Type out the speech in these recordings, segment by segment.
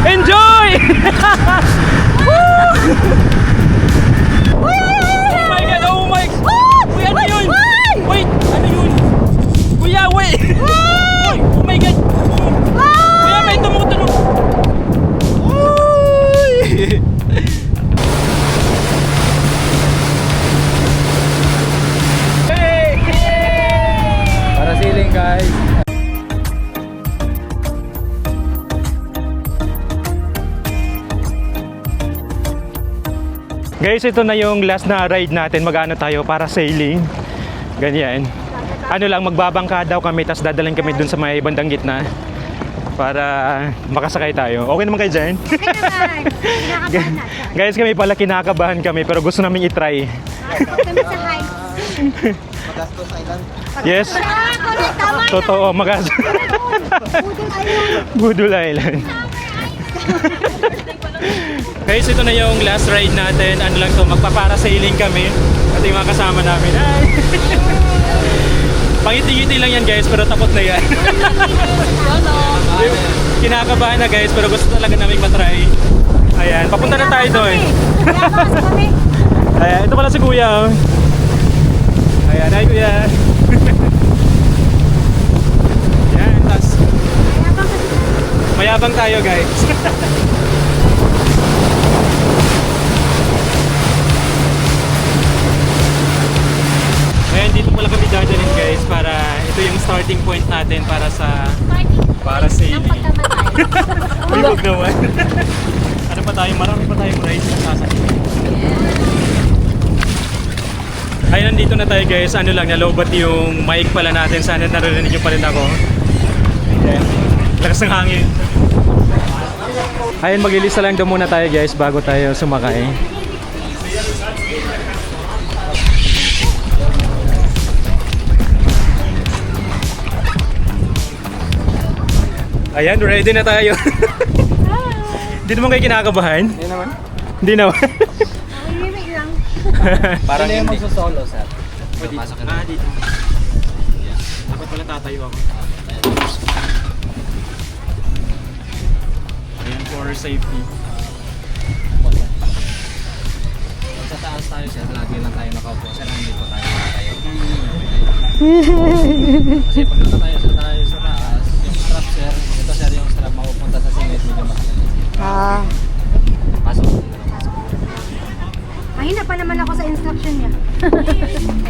Enjoy! Oh my God! Oh my... Uy, ano yun? Wait! Ano yun? Kuya, wait! Oh my God! Kuya, may tumutunog! Uy! Hey! Para siling guys. Guys, ito na yung last na ride natin. Mag-ano tayo para sailing. Ganyan. Ano lang, magbabangka daw kami, tapos dadalhin kami dun sa may bandang gitna para makasakay tayo. Okay naman kayo dyan? Okay naman. Kinakabahan natin. Guys, kami pala kinakabahan kami, pero gusto namin itry. Kami sa heights. Magastos island. Yes, Correct, tama na. totoo, Budol ayun. Budol Island. Guys, ito na yung last ride natin. Ano lang to, magpapara-sailing kami. At yung mga kasama namin. Ay! Pangiti-ngiti lang yan guys, pero tapos na yan. Kinakabahan na guys, pero gusto talaga namin matry. Ayan, papunta na tayo doon. Kaya kami. Ayan, ito pala si Kuya. Oh. Ayan, hi Kuya. Ayan, tas mayabang tayo guys. Ayan, dito pala kami dadalhin guys para ito yung starting point natin para sa sailing. Bilog naman. Ano pa tayo? Marami pa tayong rides na sasakyan. Ay, nandito na tayo guys. Ano lang, nalobat yung mic pala natin. Sana narinig nyo pa rin ako. Ayan. Lakas ng hangin. Ayan, maglilista lang daw muna tayo guys bago tayo sumakay. Ayan, ready na tayo. Hindi naman kayo kinakabahan? Hindi naman. Hindi naman. Mamimimig lang. Parang hindi magsusolo sir. Dito. Dito. Dapat pala tatayo ako. Ayan, for safety. Kung sa taas tayo sir, lagi lang tayo nakaupo. Sir, hindi po tayo nakatayo. Kasi pag nakatayo sa taas, yung strap sir, ito sir yung strap mapupunta sa singit, medyo mahal. Pasok. Mahina pa naman ako sa instruction niya.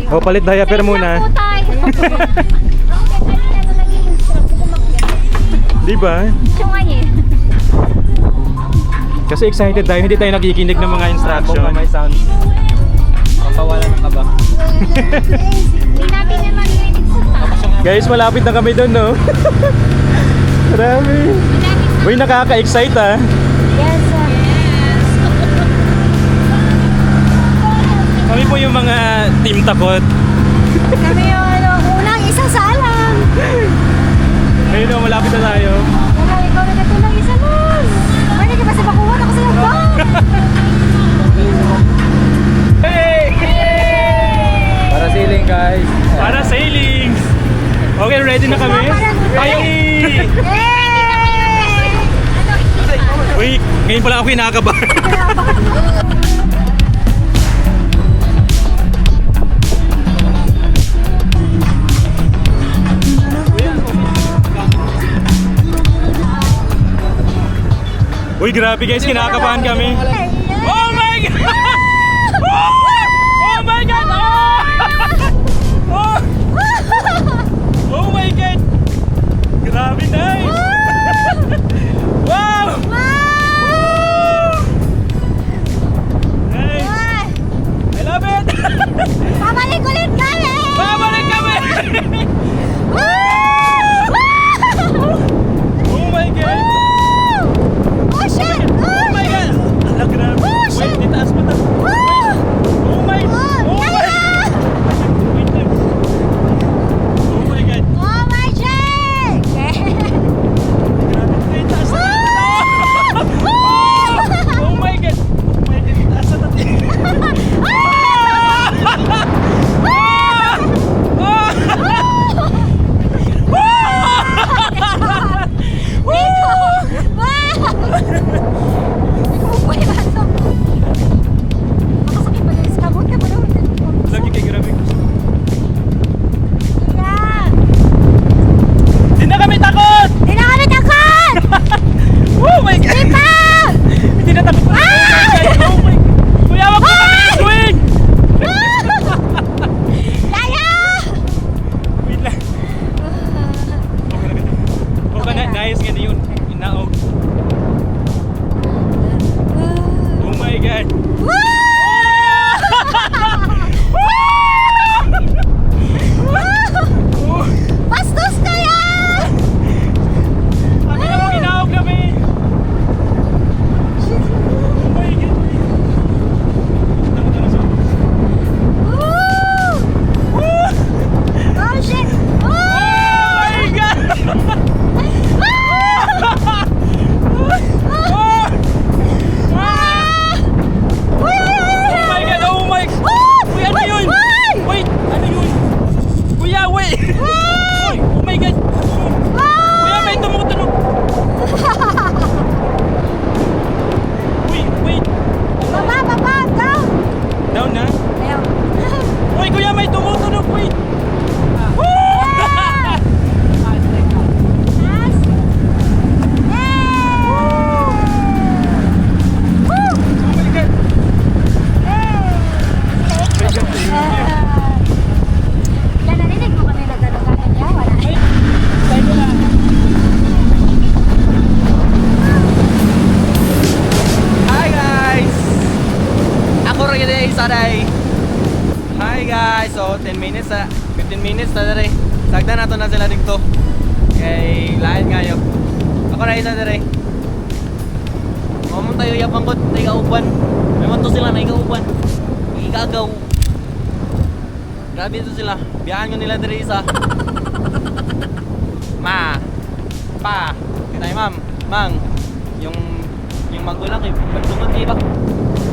O, palit diaper muna. Di ba? Kasi excited tayo, hindi tayo nakikinig ng mga instruction. May sound. Papawalan ng kaba. Hindi natin yan maririnig sa taas. Guys, malapit na kami doon, no? Marami. Uy, nakaka-excite ah. Yes, sir. Kami po yung mga team takot. Kami yung unang isasalang. Ayun o, malapit na tayo. Wala, ikaw na natulang isa lang. Pwede ka ba sa bakuhan? Ako sa yung bang. Hey! Para siling guys. Para sailing! Okay, ready na kami? Ay! Uy, ngayon pala ako kinakabahan. Uy, grabe guys, kinakabahan kami. Oh my God! Oh my God! Oh! Oh my God! Grabe, nice! Wow! Nice! I love it! Pabalik ulit kami! Babalik kami! Oh my God! Oh shit! Oh my God! Ala, grabe! Wait, itaas pa ta. Oh my! Oh my! Wait lang. Oh my God! Oh my shit! guys, so 10 minutes na, 15 minutes na dere. Sagda na to na sila dito. Kay lain ngayon. Ako na isa dere. Mamon tayo yapang kot, tayo kauban. Memang to sila na ikauban. Igagaw. Grabe to sila. Biyahan ko nila dere isa. Ma. Pa. Kitay ma'am. Mang. Yung magulang eh. Badlungan kayo ba?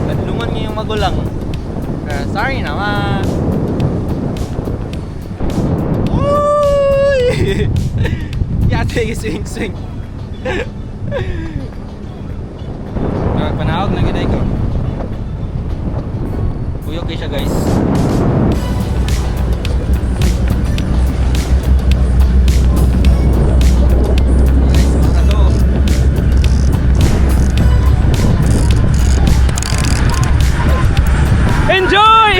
Badlungan niyo yung magulang. Sorry naman. Uy! Yate, swing. Panahog na gitay ko. Kuyog kayo siya guys. Enjoy!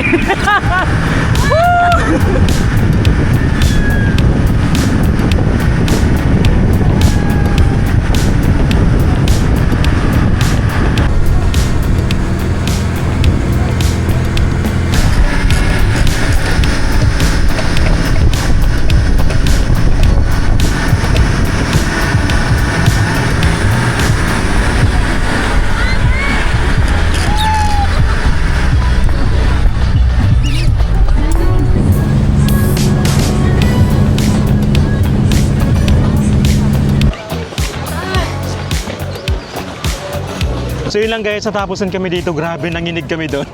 So yun lang guys, natapusan kami dito. Grabe, nanginig kami doon.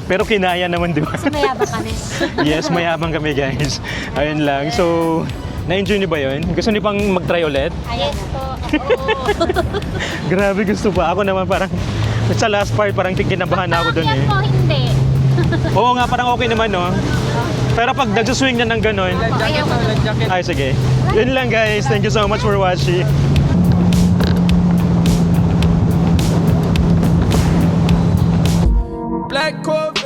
Pero kinaya naman, di ba? Kasi mayabang kami. Yes, mayabang kami guys. Ayun lang. So, na-enjoy niyo ba yun? Gusto niyo pang mag-try ulit? Ayan po. Oo. Grabe, gusto pa. Ako naman parang, sa last part, parang kinabahan na ako doon Yan eh. po, hindi. Oo nga, parang okay naman no. Pero pag nagsuswing na ng ganon, Jacket to, light jacket. ay sige. Yun lang guys. Thank you so much for watching. Black Corp.